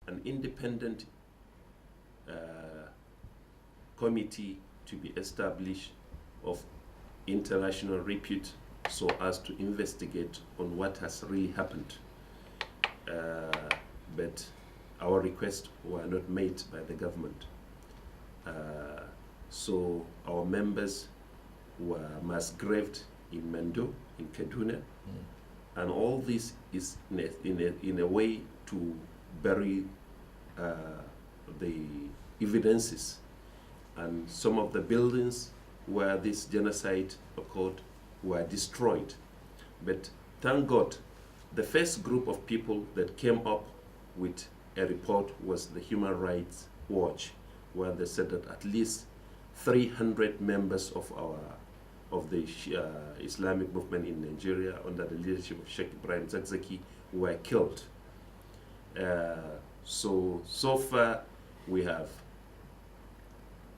an independent committee to be established of international repute so as to investigate on what has really happened. But our requests were not made by the government. So our members were mass graved in Mendo, in Kaduna, and all this is in a way to bury the evidences. And some of the buildings where this genocide occurred were destroyed. But thank God, the first group of people that came up with a report was the Human Rights Watch, where they said that at least 300 members of the Islamic movement in Nigeria under the leadership of Sheikh Ibrahim Zakzaki were killed. So far we have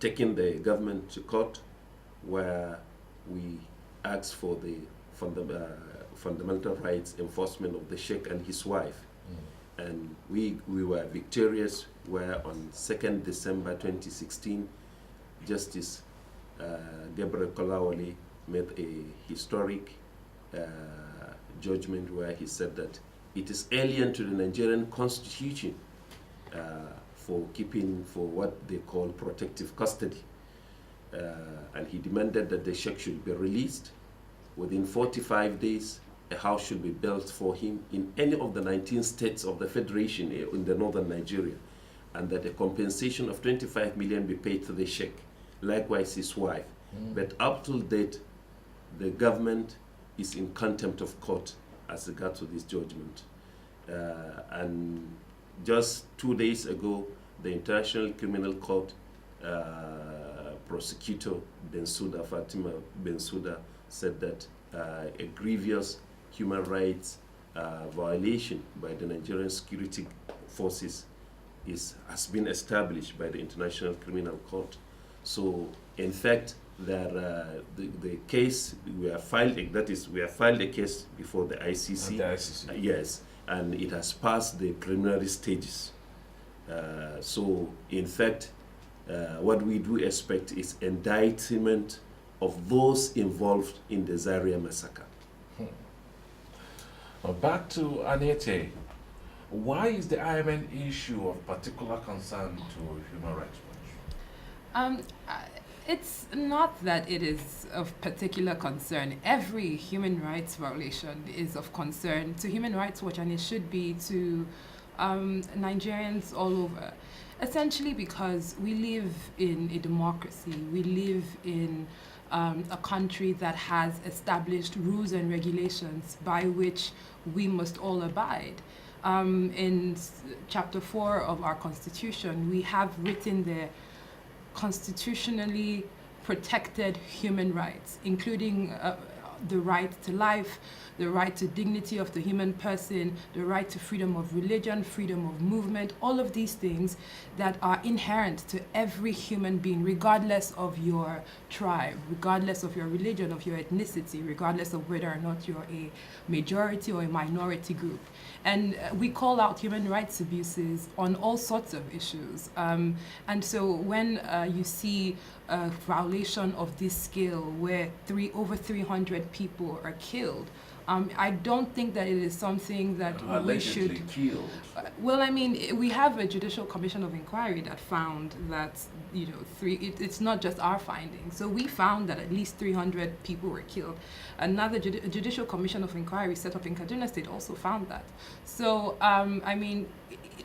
taken the government to court, where we asked for the fundamental rights enforcement of the Sheikh and his wife. And we were victorious, where on 2nd December 2016, Justice Gabriel Kolawole made a historic judgment where he said that it is alien to the Nigerian constitution for what they call protective custody. And he demanded that the Sheikh should be released. Within 45 days, a house should be built for him in any of the 19 states of the Federation in the northern Nigeria, and that a compensation of 25 million be paid to the Sheikh, likewise his wife. But up to date, the government is in contempt of court as regards to this judgment. And just 2 days ago, the International Criminal Court prosecutor Fatima Bensouda said that a grievous human rights violation by the Nigerian security forces has been established by the International Criminal Court. So, in fact, the case we have filed, we have filed a case before the ICC. Yes, and it has passed the preliminary stages. So, in fact, what we do expect is indictment of those involved in the Zaria massacre. Back to Anete. Why is the IMN issue of particular concern to Human Rights Watch? It's not that it is of particular concern. Every human rights violation is of concern to Human Rights Watch, and it should be to Nigerians all over. Essentially because we live in a democracy. We live in a country that has established rules and regulations by which we must all abide. In Chapter 4 of our Constitution, we have written there constitutionally protected human rights, including the right to life, the right to dignity of the human person, the right to freedom of religion, freedom of movement, all of these things that are inherent to every human being, regardless of your tribe, regardless of your religion, of your ethnicity, regardless of whether or not you're a majority or a minority group. And we call out human rights abuses on all sorts of issues. And so when you see a violation of this scale where over 300 people are killed, I don't think that it is something that we should... Allegedly killed. Well, I mean, we have a Judicial Commission of Inquiry that found that, it's not just our findings. So we found that at least 300 people were killed. Another Judicial Commission of Inquiry set up in Kaduna State also found that. So, I mean,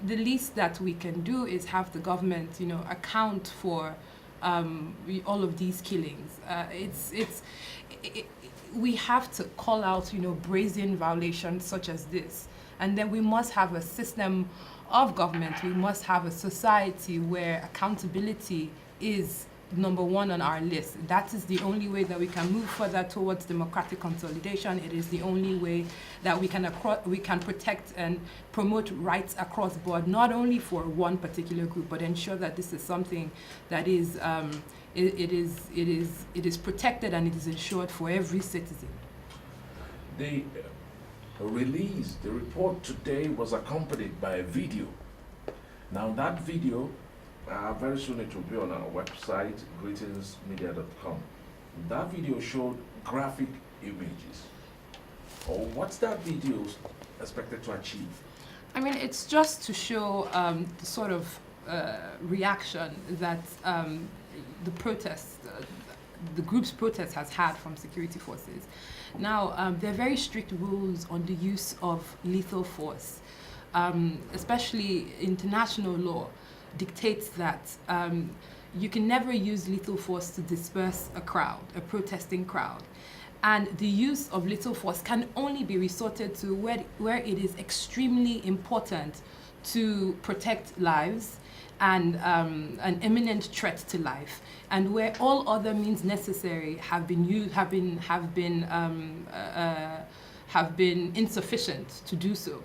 the least that we can do is have the government, account for all of these killings. We have to call out, brazen violations such as this. And then we must have a system of government. We must have a society where accountability is number one on our list. That is the only way that we can move further towards democratic consolidation. It is the only way that we can protect and promote rights across board, not only for one particular group, but ensure that this is something that is it is protected and it is ensured for every citizen. The report today was accompanied by a video, Now that video, very soon it will be on our website, greetingsmedia.com. That video showed graphic images. What's that video expected to achieve? I mean, it's just to show the sort of reaction that the protest, the group's protest has had from security forces. Now, there are very strict rules on the use of lethal force, especially international law dictates that you can never use lethal force to disperse a crowd, a protesting crowd. And the use of lethal force can only be resorted to where it is extremely important to protect lives and an imminent threat to life, and where all other means necessary have been insufficient to do so.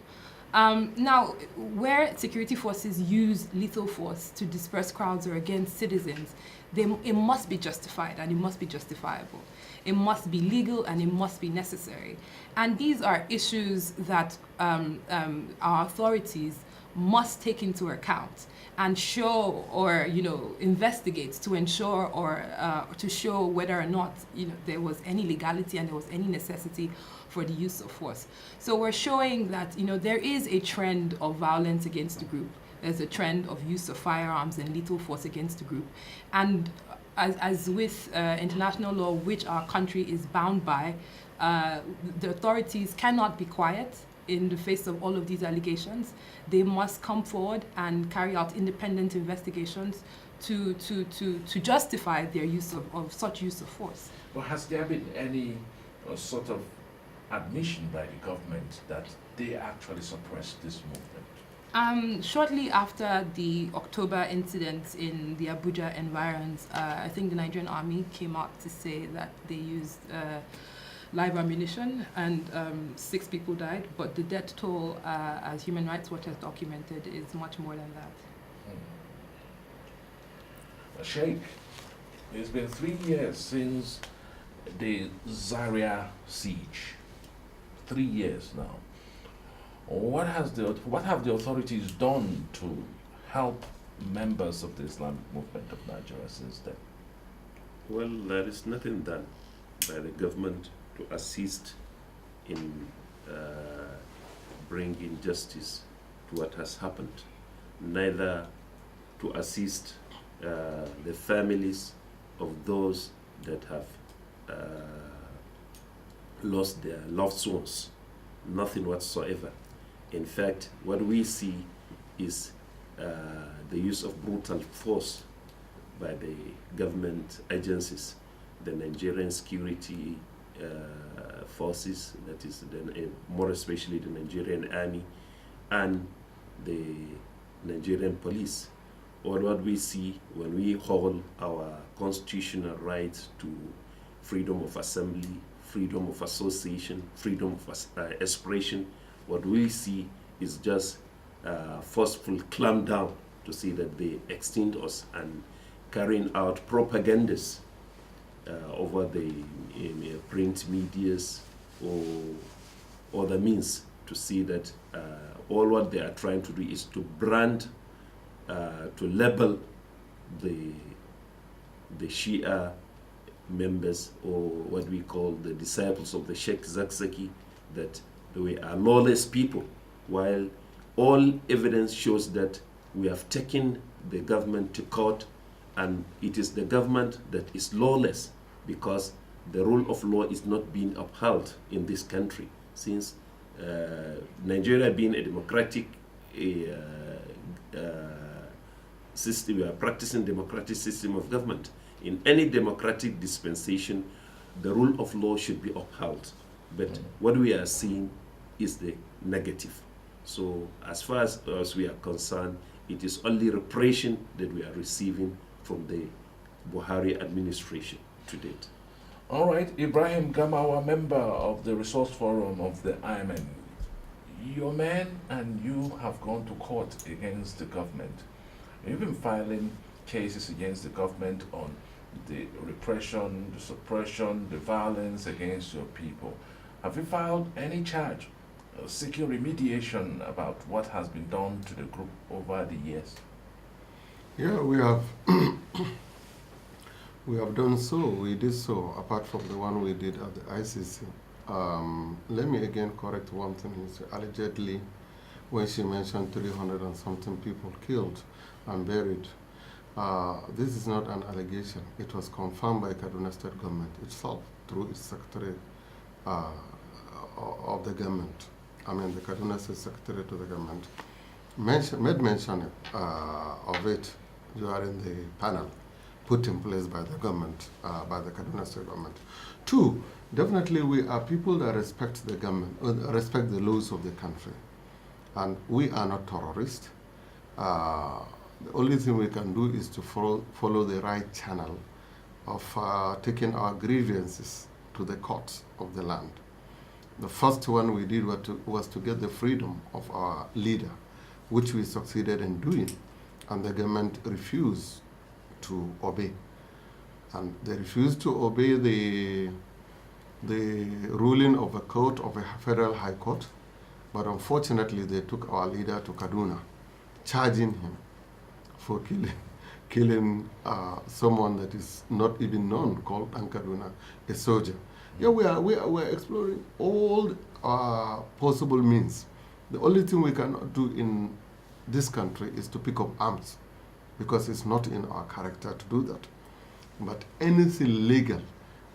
Now, where security forces use lethal force to disperse crowds or against citizens, it must be justified and it must be justifiable. It must be legal and it must be necessary. And these are issues that our authorities must take into account and show or investigate to ensure or to show whether or not there was any legality and there was any necessity for the use of force. So we're showing that there is a trend of violence against the group. There's a trend of use of firearms and lethal force against the group. And as with international law, which our country is bound by, the authorities cannot be quiet in the face of all of these allegations. They must come forward and carry out independent investigations to justify their use of such use of force. But has there been any sort of admission by the government that they actually suppressed this movement? Shortly after the October incident in the Abuja environs, I think the Nigerian army came out to say that they used live ammunition and 6 people died, but the death toll, as Human Rights Watch has documented, is much more than that. Sheikh, it's been 3 years since the Zaria siege. 3 years now. What have the authorities done to help members of the Islamic movement of Nigeria since then? Well, there is nothing done by the government to assist in bringing justice to what has happened, neither to assist the families of those that have lost their loved ones. Nothing whatsoever. In fact, what we see is the use of brutal force by the government agencies, the Nigerian security forces, that is more especially the Nigerian army and the Nigerian police. Or what we see when we hold our constitutional rights to freedom of assembly, freedom of association, freedom of expression, what we see is just forceful clampdown to see that they extend us and carrying out propagandas over the print medias or other means to see that all what they are trying to do is to brand, to label the Shia members, or what we call the disciples of the Sheikh Zakzaki, that we are lawless people, while all evidence shows that we have taken the government to court, and it is the government that is lawless because the rule of law is not being upheld in this country. Since Nigeria being a democratic system, we are practicing democratic system of government. In any democratic dispensation, the rule of law should be upheld. But what we are seeing is the negative. So as far as we are concerned, it is only repression that we are receiving from the Buhari administration to date. All right, Ibrahim Gamawa, member of the Resource Forum of the IMN. Your men and you have gone to court against the government. You've been filing cases against the government on the repression, the suppression, the violence against your people. Have you filed any charge seeking remediation about what has been done to the group over the years? Yeah, we have we have done so. We did so, apart from the one we did at the ICC. Let me again correct one thing. Allegedly, when she mentioned 300 and something people killed and buried, this is not an allegation. It was confirmed by Kaduna State government itself through its secretary of the government. I mean, the Kaduna State Secretary to the government made mention of it during the panel put in place by the government, by the Kaduna State government. Two, definitely we are people that respect the government, respect the laws of the country. And we are not terrorists. The only thing we can do is to follow the right channel of taking our grievances to the courts of the land. The first one we did was to get the freedom of our leader, which we succeeded in doing, and the government refused to obey. And they refused to obey the ruling of a court, of a federal high court, but unfortunately they took our leader to Kaduna, charging him for killing someone that is not even known, called Kaduna, a soldier. Yeah, we are exploring all possible means. The only thing we cannot do in this country is to pick up arms, because it's not in our character to do that. But anything legal,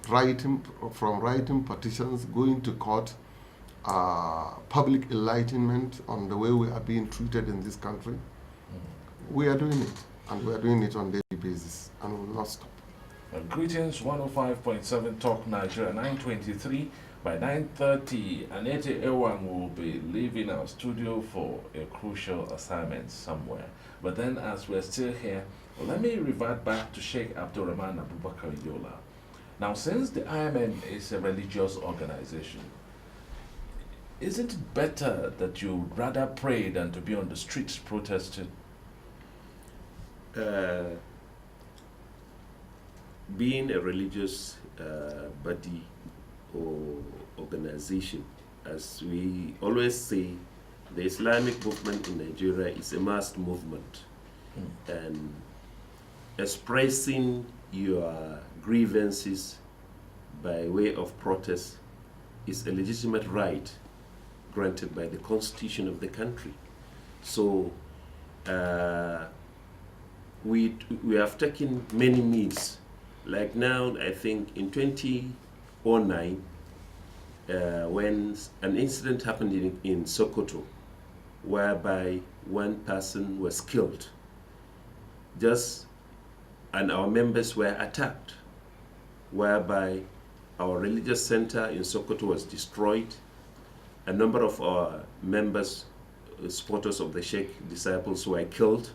writing petitions, going to court, public enlightenment on the way we are being treated in this country, we are doing it, and we are doing it on a daily basis, and we will not stop. Greetings, 105.7 Talk Nigeria, 9:23. By 9:30, Anete Ewan will be leaving our studio for a crucial assignment somewhere. But then, as we're still here, let me revert back to Sheikh Abdurrahman Abubakar Yola. Now, since the IMN is a religious organization, isn't it better that you rather pray than to be on the streets protesting? Being a religious body or organization, as we always say, the Islamic movement in Nigeria is a mass movement, and expressing your grievances by way of protest is a legitimate right granted by the Constitution of the country. So we have taken many means. Like now, I think in 2009, when an incident happened in Sokoto, whereby one person was killed, and our members were attacked, whereby our religious center in Sokoto was destroyed. A number of our members, supporters of the Sheikh disciples, were killed.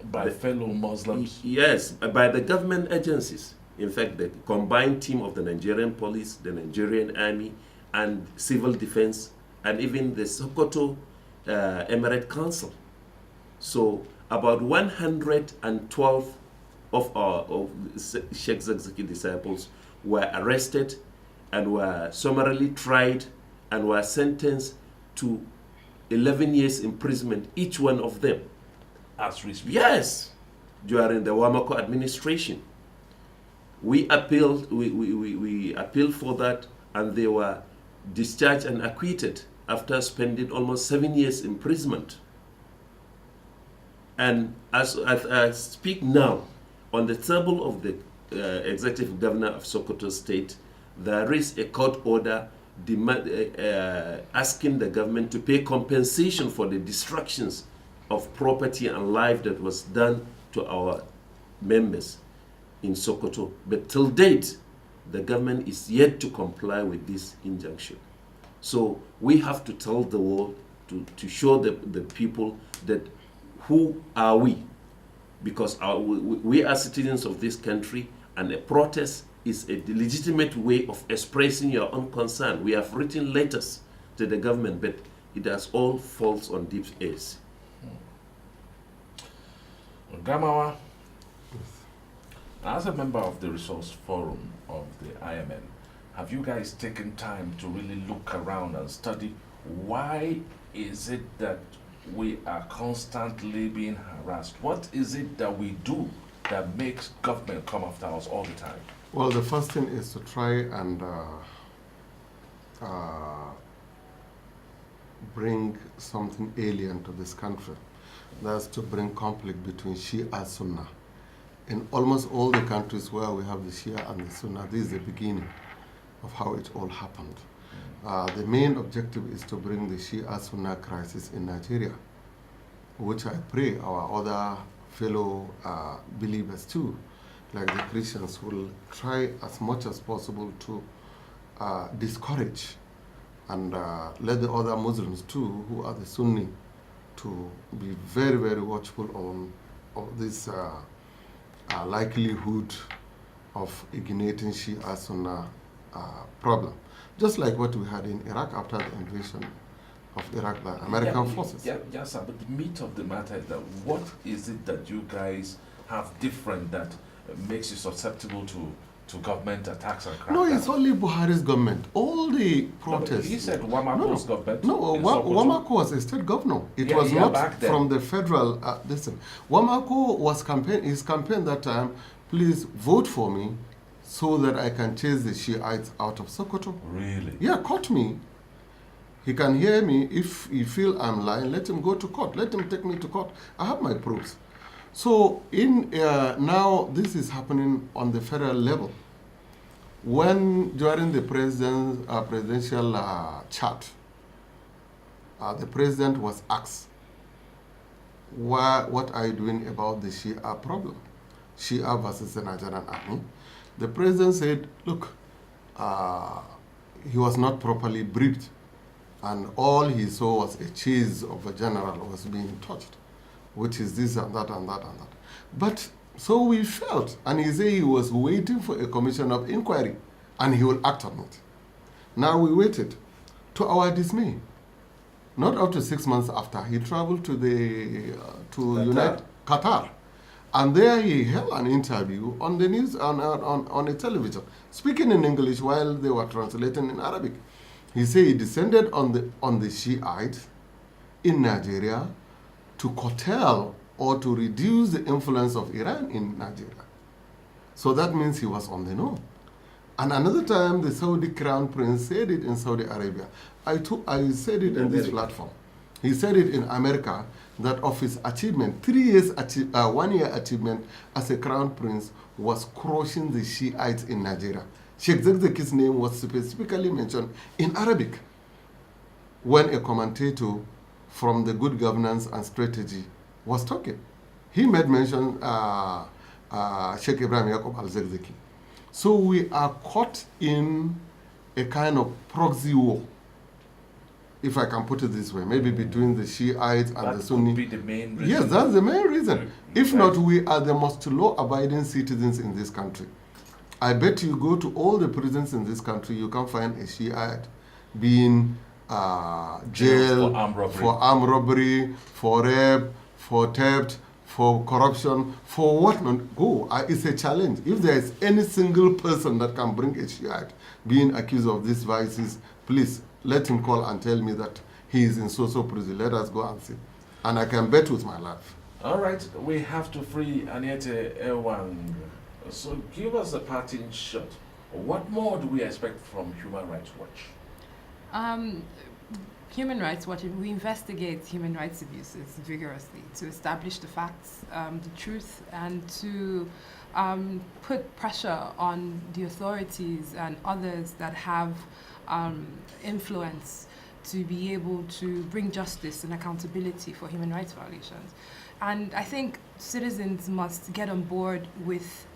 By fellow Muslims? Yes, by the government agencies. In fact, the combined team of the Nigerian police, the Nigerian army, and civil defense, and even the Sokoto Emirate Council. So about 112 of Sheikh Zakzaki disciples were arrested and were summarily tried and were sentenced to 11 years imprisonment, each one of them. As we speak? Yes, during the Wamako administration. We appealed, we appealed for that, and they were discharged and acquitted after spending almost 7 years imprisonment. And as I speak now, on the table of the executive governor of Sokoto State, there is a court order asking the government to pay compensation for the destructions of property and life that was done to our members in Sokoto. But till date, the government is yet to comply with this injunction. So we have to tell the world, to show the people that who are we? Because we are citizens of this country, and a protest is a legitimate way of expressing your own concern. We have written letters to the government, but it has all falls on deaf ears. Gamawa, as a member of the Resource Forum of the IMN, have you guys taken time to really look around and study Why is it that we are constantly being harassed? What is it that we do that makes government come after us all the time? Well, the first thing is to try and bring something alien to this country. That's to bring conflict between Shia and Sunnah. In almost all the countries where we have the Shia and the Sunnah, this is the beginning of how it all happened. The main objective is to bring the Shia-Sunnah crisis in Nigeria, which I pray our other fellow believers too, like the Christians, will try as much as possible to discourage and let the other Muslims too, who are the Sunni, to be very, very watchful on this likelihood of igniting Shia-Sunnah problem. Just like what we had in Iraq after the invasion of Iraq by American forces. Yeah, sir, but the meat of the matter is that what is it that you guys have different that makes you susceptible to government attacks and crackdowns? No, it's only Buhari's government. All the protests. No, he said Wamako's government. No, in Sokoto. Wamako was a state governor. It Yeah, was yeah, not back then. from the federal. Listen, Wamako was his campaign that time, please vote for me so that I can chase the Shiites out of Sokoto. Really? Yeah, caught me. He can hear me. If he feel I'm lying, let him go to court. Let him take me to court. I have my proofs. So now this is happening on the federal level. When during the presidential chat, the president was asked, what are you doing about the Shia problem? Shia versus the Nigerian army. The president said, look, he was not properly briefed, and all he saw was a chase of a general was being touched, which is this and that and that and that. But so we felt, and he said he was waiting for a commission of inquiry, and he will act on it. Now we waited. To our dismay, not up to 6 months after, he traveled to Qatar. And there he held an interview on the news, on a television, speaking in English while they were translating in Arabic. He said he descended on the Shiites in Nigeria to curtail or to reduce the influence of Iran in Nigeria. So that means he was on the know. And another time, the Saudi Crown Prince said it in Saudi Arabia. I said it in this platform. He said it in America, that of his achievement, 3 years, 1 year achievement as a Crown Prince was crushing the Shiites in Nigeria. Sheikh Zakzaki's name was specifically mentioned in Arabic when a commentator from the Good Governance and Strategy was talking. He made mention Sheikh Ibrahim Yaqub al-Zakzaki. So we are caught in a kind of proxy war, if I can put it this way, maybe between the Shiites and the Sunni. That could be the main reason. Yes, that's the main reason. If Right. not, we are the most law-abiding citizens in this country. I bet you go to all the prisons in this country, you can find a Shiite being jailed for armed robbery, for rape, for theft, for corruption, for what not. Go. It's a challenge. If there is any single person that can bring a Shiite being accused of these vices, please let him call and tell me that he is in so-so prison. Let us go and see. And I can bet with my life. All right, we have to free Aniete Ewang. So give us a parting shot. What more do we expect from Human Rights Watch? Human Rights Watch, we investigate human rights abuses vigorously to establish the facts, the truth, and to put pressure on the authorities and others that have influence to be able to bring justice and accountability for human rights violations. And I think citizens must get on board with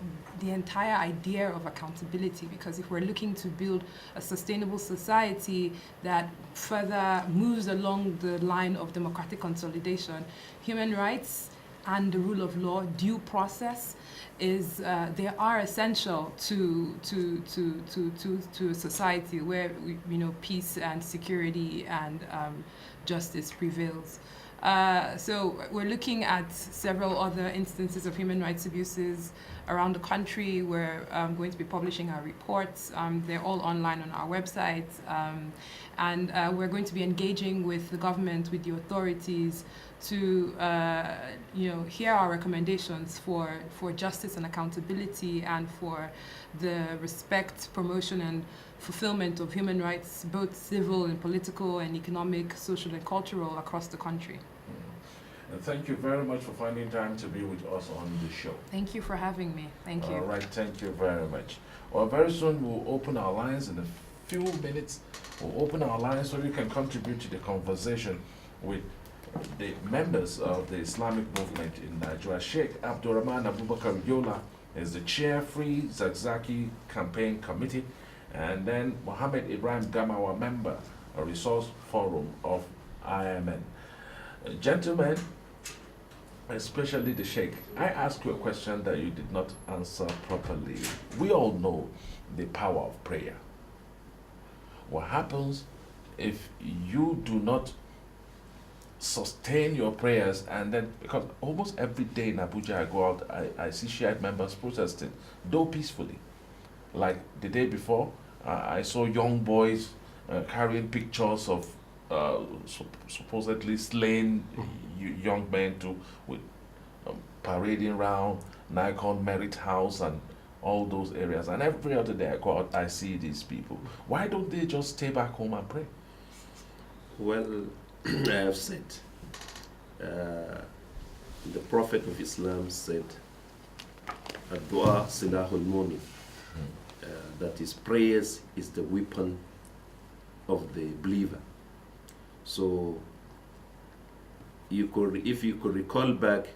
the entire idea of accountability, because if we're looking to build a sustainable society that further moves along the line of democratic consolidation, human rights and the rule of law, due process, they are essential to a society where peace and security and justice prevails. So we're looking at several other instances of human rights abuses around the country. We're going to be publishing our reports. They're all online on our website. And we're going to be engaging with the government, with the authorities, to hear our recommendations for justice and accountability, and for the respect, promotion, and fulfillment of human rights, both civil and political and economic, social and cultural, across the country. And thank you very much for finding time to be with us on the show. Thank you for having me. Thank you. All right, thank you very much. Well, very soon we'll open our lines in a few minutes. We'll open our lines so you can contribute to the conversation with the members of the Islamic movement in Nigeria. Sheikh Abdurrahman Abubakar Yola is the chair, Free Zakzaki Campaign Committee, and then Mohammed Ibrahim Gamawa, member, a resource forum of IMN. Gentlemen, especially the Sheikh, I asked you a question that you did not answer properly. We all know the power of prayer. What happens if you do not sustain your prayers, and then, because almost every day in Abuja I go out, I see Shiite members protesting, though peacefully. Like the day before, I saw young boys carrying pictures of supposedly slain young men with parading around Nikon Merit House and all those areas. And every other day I go out, I see these people. Why don't they just stay back home and pray? Well, I have said, the Prophet of Islam said, Ad-du'a silahul mu'min. That is, prayers is the weapon of the believer. So, if you could recall back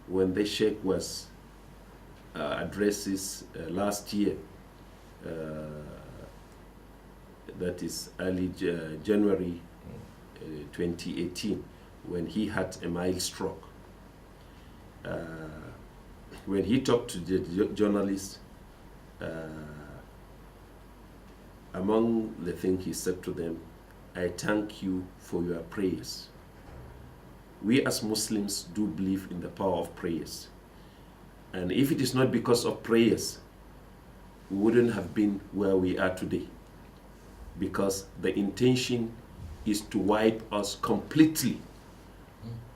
when the Sheikh was addresses last year, that is early January 2018, when he had a mild stroke. When he talked to the journalists, among the things he said to them, I thank you for your prayers. We as Muslims do believe in the power of prayers. And if it is not because of prayers, we wouldn't have been where we are today. Because the intention is to wipe us completely.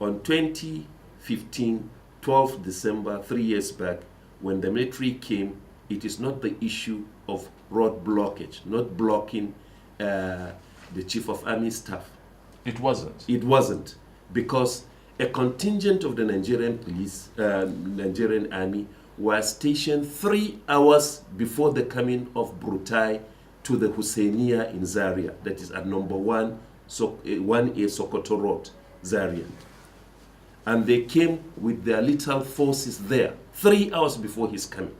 On 2015, 12th December, 3 years back, when the military came, it is not the issue of road blockage, not blocking the Chief of Army Staff. It wasn't. It wasn't, because a contingent of the Nigerian police, Nigerian army, was stationed 3 hours before the coming of Brutai to the Husseiniya in Zaria, that is at number 1A Sokoto Road, Zaria. And they came with their little forces there 3 hours before his coming.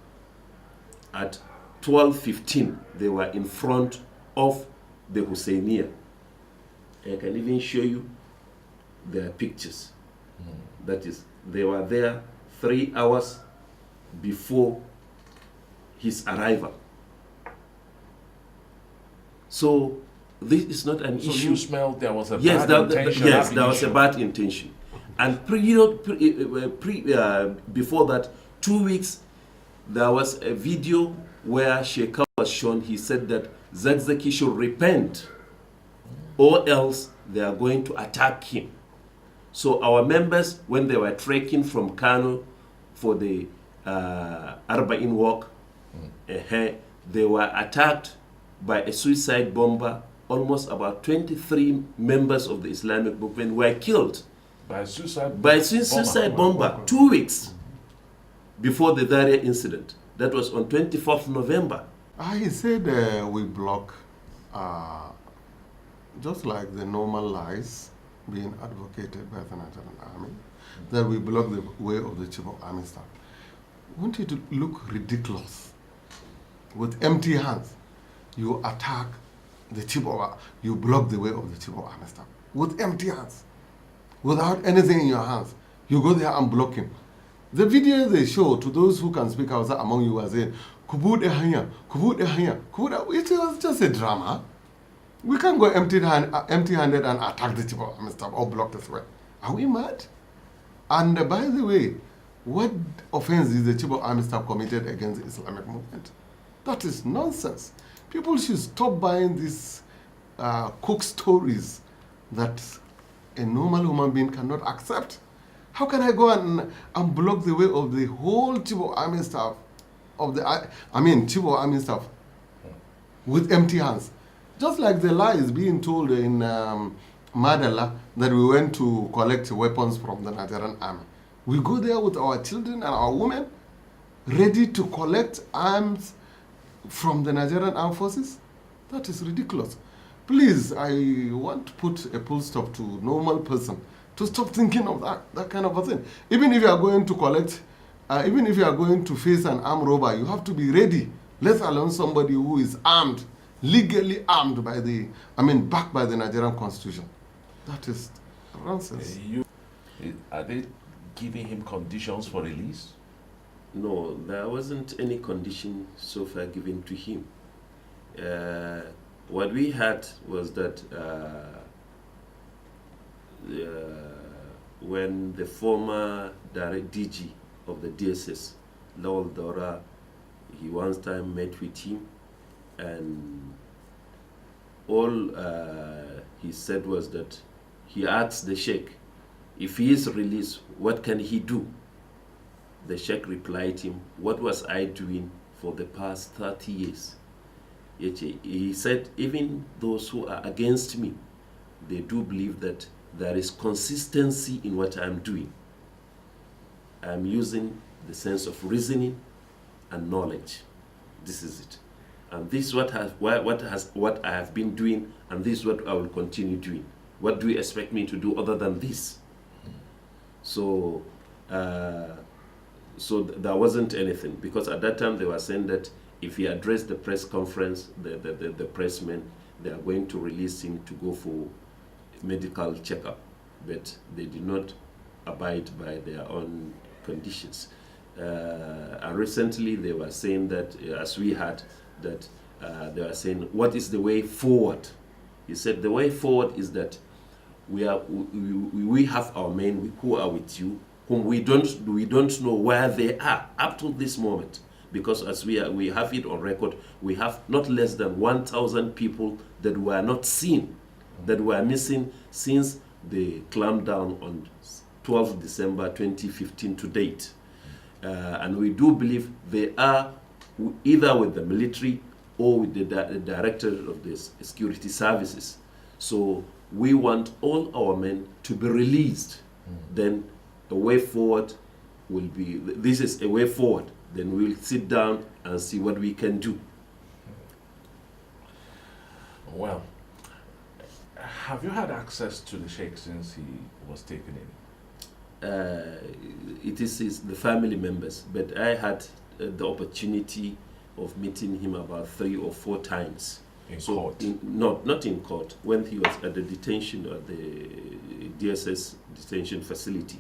At 12:15, they were in front of the Husseiniya. I can even show you their pictures. That is, they were there 3 hours before his arrival. So this is not an issue. So you smelled there was a yes, bad intention. Yes, there was a bad intention. And before that, 2 weeks, there was a video where Sheikh was shown. He said that Zakzaki should repent, or else they are going to attack him. So our members, when they were trekking from Kano for the Arba'in walk, they were attacked by a suicide bomber. Almost about 23 members of the Islamic movement were killed by suicide bomber 2 weeks before the Zaria incident. That was on 24th November. He said we block, just like the normal lies being advocated by the Nigerian army, that we block the way of the Chief of Army Staff. Won't it look ridiculous? With empty hands, you attack the Chief of, you block the way of the Chief of Army Staff. With empty hands, without anything in your hands, you go there and block him. The video they show, to those who can speak outside among you, are saying, Kubude hanya, Kubude hanya, Kubude. It was just a drama. We can't go empty-handed and attack the Chief of Army Staff or block this way. Are we mad? And by the way, what offense is the Chief of Army Staff committed against the Islamic movement? That is nonsense. People should stop buying these cook stories that a normal human being cannot accept. How can I go and block the way of the whole Chief of Army Staff Chief of Army Staff with empty hands? Just like the lie is being told in Madala that we went to collect weapons from the Nigerian army. We go there with our children and our women, ready to collect arms from the Nigerian armed forces? That is ridiculous. Please, I want to put a full stop to normal person to stop thinking of that kind of a thing. Even if you are going to collect, even if you are going to face an armed robber, you have to be ready, let alone somebody who is armed, legally armed backed by the Nigerian Constitution. That is nonsense. Are they giving him conditions for release? No, there wasn't any condition so far given to him. What we had was that when the former direct DG of the DSS, Lawal Dora, he one time met with him, and all he said was that he asked the Sheikh, if he is released, what can he do? The Sheikh replied him, what was I doing for the past 30 years? He said, even those who are against me, they do believe that there is consistency in what I'm doing. I'm using the sense of reasoning and knowledge. This is it. And this is what I have been doing, and this is what I will continue doing. What do you expect me to do other than this? So there wasn't anything, because at that time they were saying that if he addressed the press conference, the pressmen, they are going to release him to go for medical checkup, but they did not abide by their own conditions. And recently they were saying that, as we had, that they were saying, what is the way forward? He said the way forward is that we have our men who are with you, whom we don't know where they are up to this moment, because as we have it on record, we have not less than 1,000 people that were not seen, that were missing since the clampdown on 12 December 2015 to date. And we do believe they are either with the military or with the director of the security services. So we want all our men to be released. Then a way forward will be, this is a way forward. Then we'll sit down and see what we can do. Well, have you had access to the Sheikh since he was taken in? It is the family members, but I had the opportunity of meeting him about 3 or 4 times. In court? Not in court, when he was at the detention, at the DSS detention facility.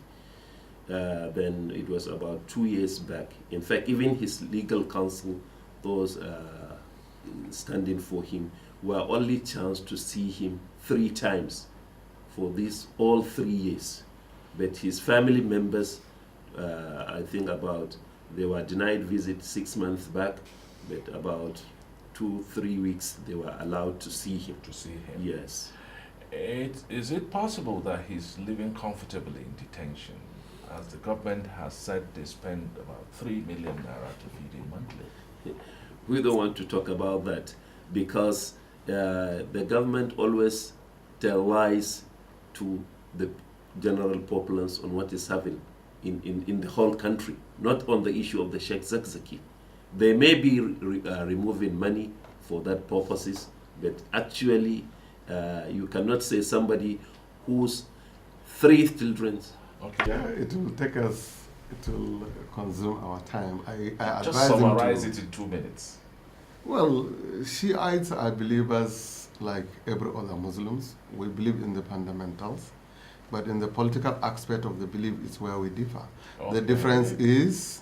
Then it was about 2 years back. In fact, even his legal counsel, those standing for him, were only chance to see him 3 times for all 3 years. But his family members, I think they were denied visit 6 months back, but about 2-3 weeks they were allowed to see him. Yes. Is it possible that he's living comfortably in detention? As the government has said, they spend about 3 million naira to feed him monthly. We don't want to talk about that, because the government always tell lies to the general populace on what is happening in the whole country, not on the issue of the Sheikh Zakzaki. They may be removing money for that purposes, but actually you cannot say somebody whose 3 children. Okay. Yeah, it will consume our time. I just advise summarize it in 2 minutes. Well, Shiites are believers like every other Muslims. We believe in the fundamentals, but in the political aspect of the belief is where we differ. Okay. The difference is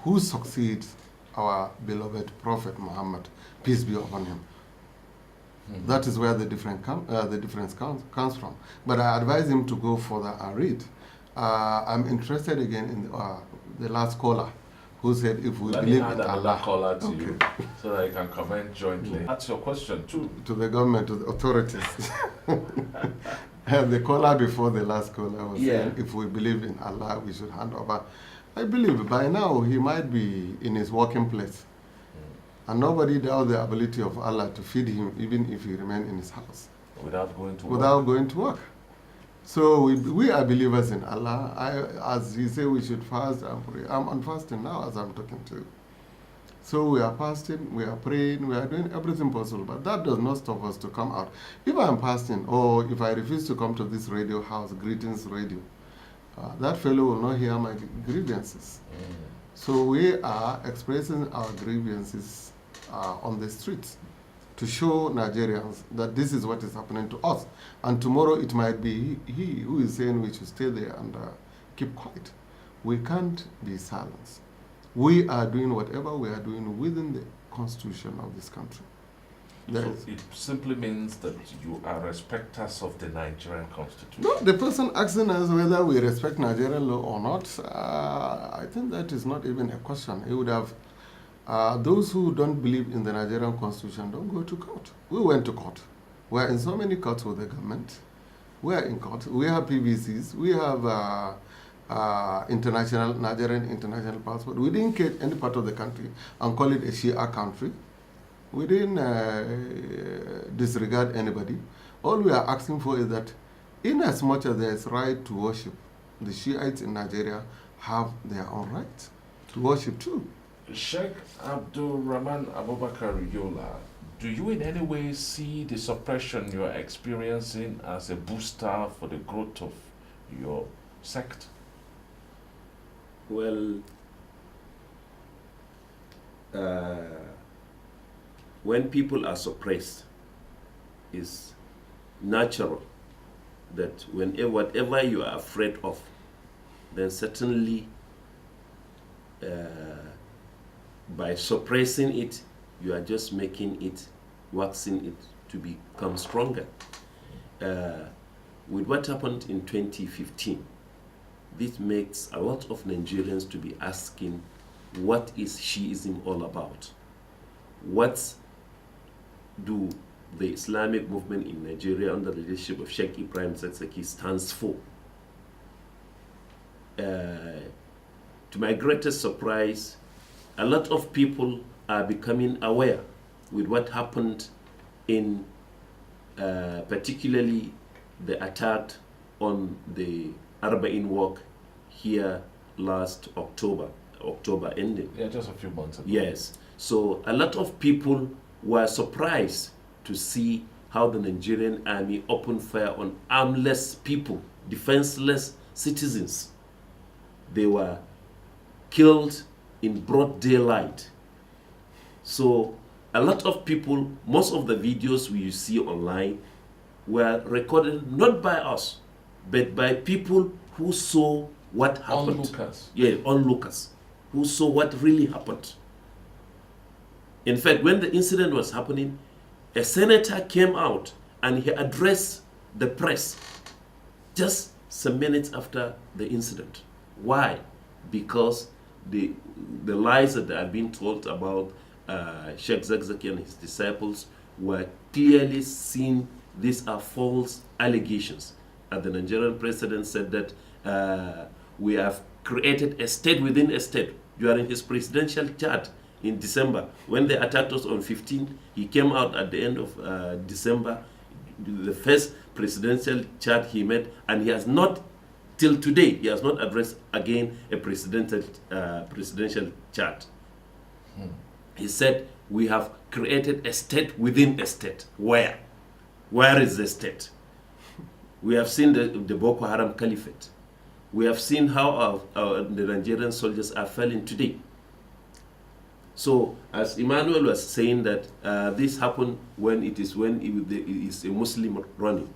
who succeeds our beloved Prophet Muhammad, peace be upon him. That is where the difference comes from. But I advise him to go further and read. I'm interested again in the last caller who said if we Let me believe add in another Allah. caller to you so that you can comment jointly. That's your question too. To the government, to the authorities. And the caller before the last caller was saying if we believe in Allah, we should hand over. I believe by now he might be in his working place. And nobody doubts the ability of Allah to feed him even if he remains in his house. Without going to Without work. going to work. So we are believers in Allah. As he said, we should fast and pray. I'm on fasting now as I'm talking to you. So we are fasting, we are praying, we are doing everything possible. But that does not stop us to come out. If I'm fasting or if I refuse to come to this radio house, Greetings Radio, that fellow will not hear my grievances. So we are expressing our grievances on the streets to show Nigerians that this is what is happening to us. And tomorrow it might be he who is saying we should stay there and keep quiet. We can't be silenced. We are doing whatever we are doing within the constitution of this country. So it simply means that you are respecters of the Nigerian constitution. No, the person asking us whether we respect Nigerian law or not, I think that is not even a question. He would have, those who don't believe in the Nigerian constitution don't go to court. We went to court. We are in so many courts with the government. We are in court. We have PVCs. We have Nigerian international passport. We didn't get any part of the country and call it a Shia country. We didn't disregard anybody. All we are asking for is that in as much as there is right to worship, the Shiites in Nigeria have their own right to worship too. Sheikh Abdul Rahman Abubakar Yola, do you in any way see the suppression you are experiencing as a booster for the growth of your sect? Well, when people are suppressed, it's natural that whatever you are afraid of, then certainly by suppressing it, you are just making it, waxing it to become stronger. With what happened in 2015, this makes a lot of Nigerians to be asking, what is Shiism all about? What do the Islamic movement in Nigeria under the leadership of Sheikh Ibrahim Zakzaki stands for? To my greatest surprise, a lot of people are becoming aware with what happened in particularly the attack on the Arba'in Walk here last October ending. Yeah, just a few months ago. Yes. So a lot of people were surprised to see how the Nigerian army opened fire on armless people, defenseless citizens. They were killed in broad daylight. So a lot of people, most of the videos we see online were recorded not by us, but by people who saw what happened. Onlookers. Yeah, onlookers, who saw what really happened. In fact, when the incident was happening, a senator came out and he addressed the press just some minutes after the incident. Why? Because the lies that are being told about Sheikh Zakzaki and his disciples were clearly seen. These are false allegations. And the Nigerian president said that we have created a state within a state. During his presidential chat in December, when they attacked us on 15, he came out at the end of December, the first presidential chat he made, and he has not, till today, he has not addressed again a presidential chat. He said, we have created a state within a state. Where? Where is the state? We have seen the Boko Haram Caliphate. We have seen how the Nigerian soldiers are falling today. So, as Emmanuel was saying that this happened when it is a Muslim running.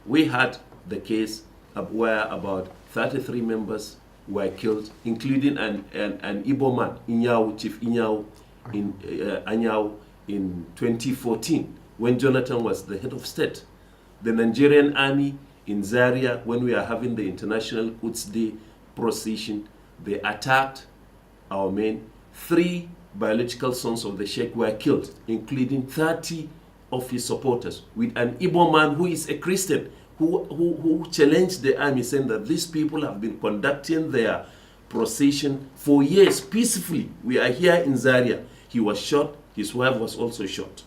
We had the case where about 33 members were killed, including an Igbo man, Inyao, Chief Inyao, in Anyao in 2014, when Jonathan was the head of state. The Nigerian army in Zaria, when we are having the International Quds Day procession, they attacked our men. 3 biological sons of the Sheikh were killed, including 30 of his supporters, with an Igbo man who is a Christian, who challenged the army, saying that these people have been conducting their procession for years peacefully. We are here in Zaria. He was shot, his wife was also shot.